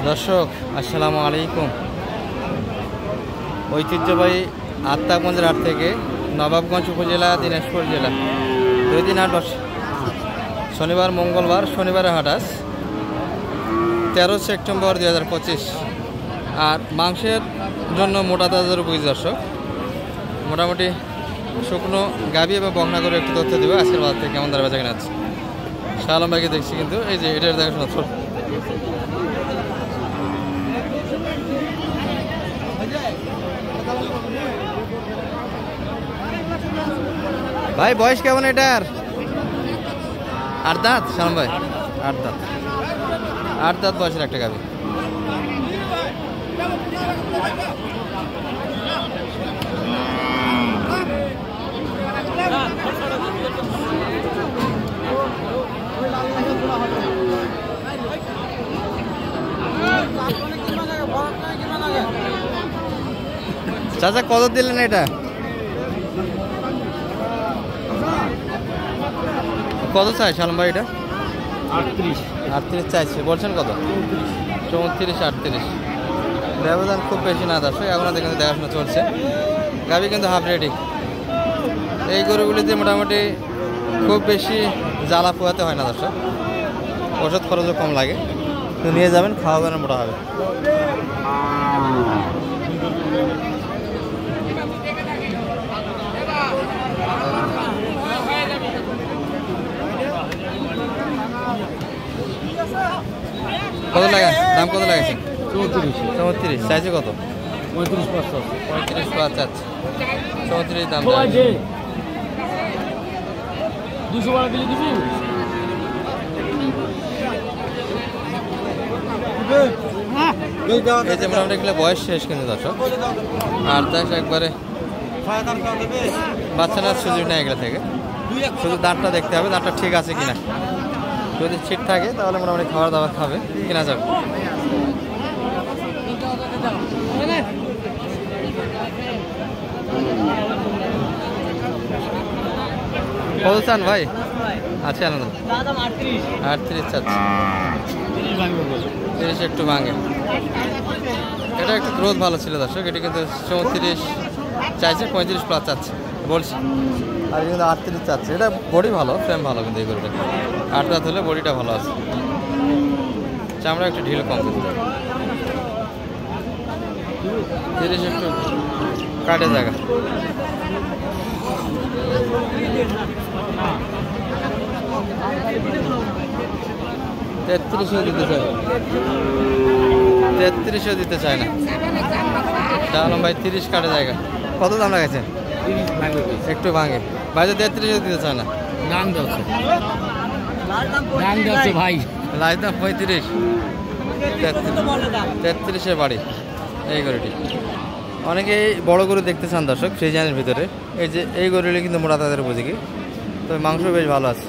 দর্শক আসসালামু আলাইকুম। ঐতিহ্যবাহী আত্মাগঞ্জের হাট থেকে নবাবগঞ্জ উপজেলা দিনাজপুর জেলা 2 দিন হাট বসে। শনিবার মঙ্গলবার, শনিবারে হাট আজ 13 সেপ্টেম্বর 2025। আর মাংসের জন্য মোটা তাজার উপযোগী দর্শক, মোটামুটি শুকনো গাভী এবং বকনা করে একটু তথ্য দেবো আজকের বাজার থেকে কেমন দাঁড়া বেচা কেনা আছে। শাহ আলম ভাইকে দেখছি, কিন্তু এই যে এটার দেখাশোনা ভাই। বয়স কেমন এটার? 8 দাঁত সালাম ভাই, 8 দাঁত বয়সের একটা গাভী। চাচা কত দিলেন এটা? কত চাই সালাম ভাই এটা? 38 চাইছে, বলছেন কত? 34 38। ব্যবধান খুব বেশি না দর্শক, এখনো দেখুন দেখাশোনা চলছে। গাভী কিন্তু হাফ রেডি। এই গরুগুলিতে মোটামুটি খুব বেশি জ্বালা পোহাতে হয় না দর্শক, ওষুধ খরচও কম লাগে। তো নিয়ে যাবেন, খাওয়াবেন, মোটা হবে। কত লাগে? দাম কত লাগাইছে? 34 চাইছে কত? 35 আচ্ছা 34 দাম। 200 টাকা দিলে দিবি। এই যে মোটামুটি এগুলো বয়স শেষ কিন্তু দর্শক, আর তাই একবারে বাচ্চা না সুযোগ নেই এগুলো থেকে। শুধু দাঁতটা দেখতে হবে, দাঁতটা ঠিক আছে কিনা। যদি ঠিক থাকে তাহলে মোটামুটি খাবার দাবার খাবে, কিনা যাবে। কত চান ভাই? আছে আনন্দ 38 চাচ্ছে, 30 একটু ভাঙে। এটা একটু গ্রোথ ভালো ছিল দর্শক, এটা কিন্তু 34 চাইছে, 35 প্লাস চাচ্ছে বলছি। আর কিন্তু 38 চাচ্ছে। এটা বডি ভালো, ফ্রেম ভালো, কিন্তু এই গরুটা 8 দাঁত হলে বডিটা ভালো আছে। চামড়া একটু ঢিল কম, কিন্তু 30 একটু কাটে জায়গা। তেত্রিশও দিতে চায় না শাহ আলম ভাই। 30 কাটে জায়গা। কত দাম লাগাইছেন? একটু ভাঙে ভাই। 33 দিতে চায় না। দাম যাচ্ছে ভাই, লাইভ দাম 35। 33-এর বাড়ি এই গরুটি। অনেকে বড় গরু দেখতে চান দর্শক ফ্রিজিয়ানের ভিতরে। এই যে এই গরুগুলি কিন্তু মোটা তাদের উপযোগী, তবে মাংস বেশ ভালো আছে।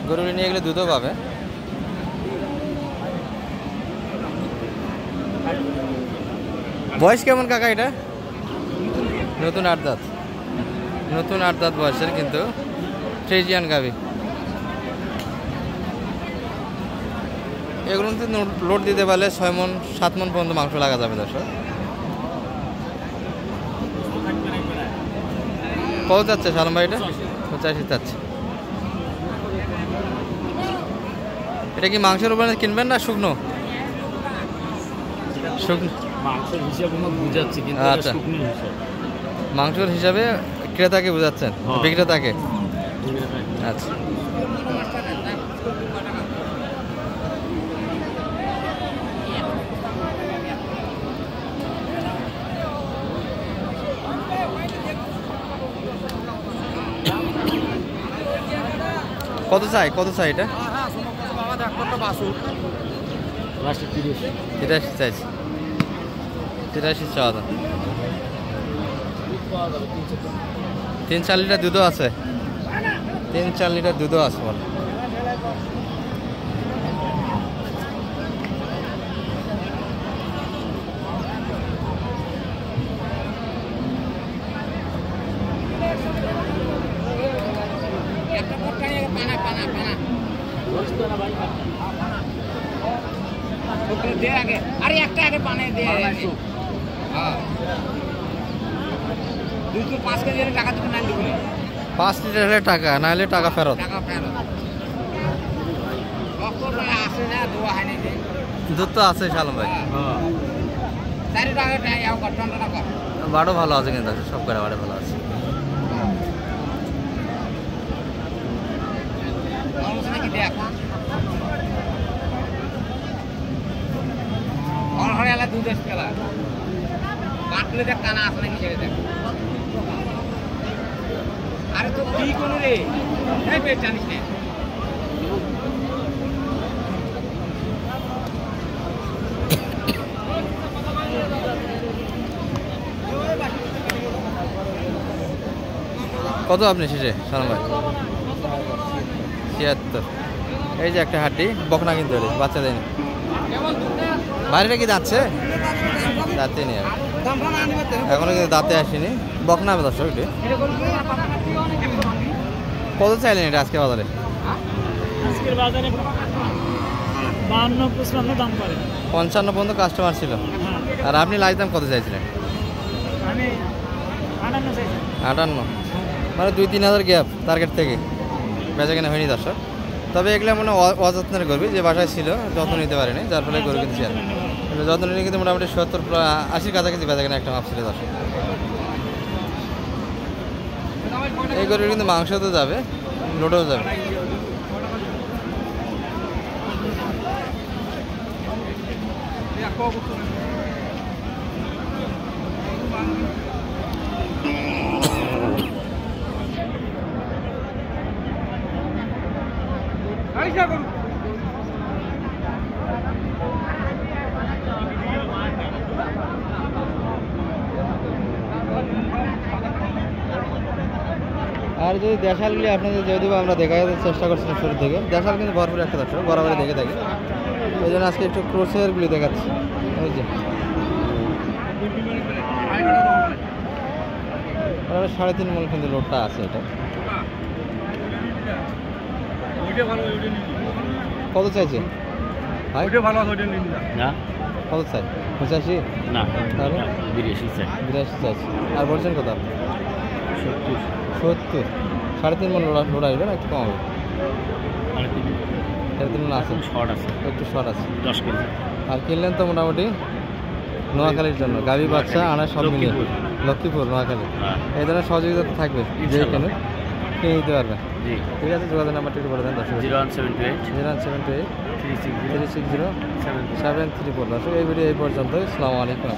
গরুগুলি নিয়ে গেলে দুধও পাবে। বয়স কেমন কাকা এটা? নতুন 8 দাঁত, নতুন 8 দাঁত বয়সের কিন্তু ফ্রিজিয়ান গাভী। এগুলো লোড দিতে পারলে 6 মণ 7 মণ পর্যন্ত মাংস লাগা যাবে দর্শক। কত যাচ্ছে সালাম ভাই এটা? 85 যাচ্ছে। এটা কি মাংসের উপরে কিনবেন না শুকনো? শুকনো মাংসের হিসাবে বুঝাচ্ছি, কিন্তু আচ্ছা, মাংসের হিসাবে ক্রেতাকে বোঝাচ্ছেন, বিক্রেতাকে। আচ্ছা, কত চাই এটা? 83 চাইছি, 83 চাওয়া দাম। 3-4 লিটার দুধও আছে, 3-4 লিটার দুধও আছে বলে। দে আগে আরে একটা আগে পানি দে হ্যাঁ 2-5 কেজি টাকা দিবেন না দিবেন 5 লিটার হলে টাকা, না হলে টাকা ফেরত। টাকা ফেরত কত আসে না দোয়া হয় না দুধ তো আছে শালম ভাই। হ্যাঁ 4 টাকা টাকা কটন টাকা বাড়ো ভালো আছে কিন্তু সব করে বাড়ে ভালো আছে। মানুষ নাকি দেখ আর হরে আলা দুধ এসে গেল বাটলে দেখ কানা আছে নাকি ছেড়ে দেখ আরে তো কি কোন রে এই পেট জানিস না কত আপনি শেষে শালম ভাই? 76। এই যে একটা হাড্ডি বকনা কিন্তু বাচ্চা দেয়নি। বাইরেটা কি যাচ্ছে? দাঁতে নেই এখনো কিন্তু দাঁতে আসেনি। বকনা হবে দর্শক এটি। কত চাইলেন এটা আজকে বাজারে? আজকের বাজারে 52-55 দাম করে। 55 পর্যন্ত কাস্টমার ছিল। আর আপনি লাইভ দাম কত চাইছিলেন? আমি 58 চাইছি। 58, মানে 2-3 হাজার গ্যাপ টার্গেট থেকে বেচা কেনা হয়নি দর্শক। তবে এগুলো মনে অযত্নের করবি, যে বাসায় ছিল যত্ন নিতে পারেনি, যার ফলে গরু কিনছি আর যত্ন নিয়ে কিন্তু মোটামুটি 70-80 কাছাকাছি বেচা কেনা একটা মাপ ছিল দর্শক। এই গরুর কিন্তু মাংস তো যাবে, লোডও যাবে। আর যদি দেশালগুলি আপনাদের যদিও আমরা দেখাতে চেষ্টা করছিলাম শুরু থেকে, দেশাল কিন্তু ভরপুর একটা দর্শক বরাবরই দেখে থাকি, ওই জন্য আজকে একটু ক্রোসেরগুলি দেখাচ্ছি। ওই যে 3.5 মণ কিন্তু লোডটা আছে। এটা কত চাইছে ভাই? না কত চাই? 85? না তাহলে 82 চাই। 82 চাইছে। আর বলছেন কত? 70 70। 3.5 মণ লোড আসবে না একটু কম হবে? 3.5 মণ আছে, শর্ট আছে, একটু শর্ট আছে 10 কেজি। আর কিনলেন তো মোটামুটি নোয়াখালীর জন্য গাভী বাচ্চা আনা সব মিলিয়ে লক্ষ্মীপুর নোয়াখালী, এই ধরনের সহযোগিতা তো থাকবে যে কেন কিনে নিতে পারবে। জি ঠিক আছে, যোগাযোগ নাম্বারটা একটু বলে দেন দর্শক। 01728 01728 360 360 734 দর্শক। এই ভিডিও এই পর্যন্ত। আসসালামু আলাইকুম।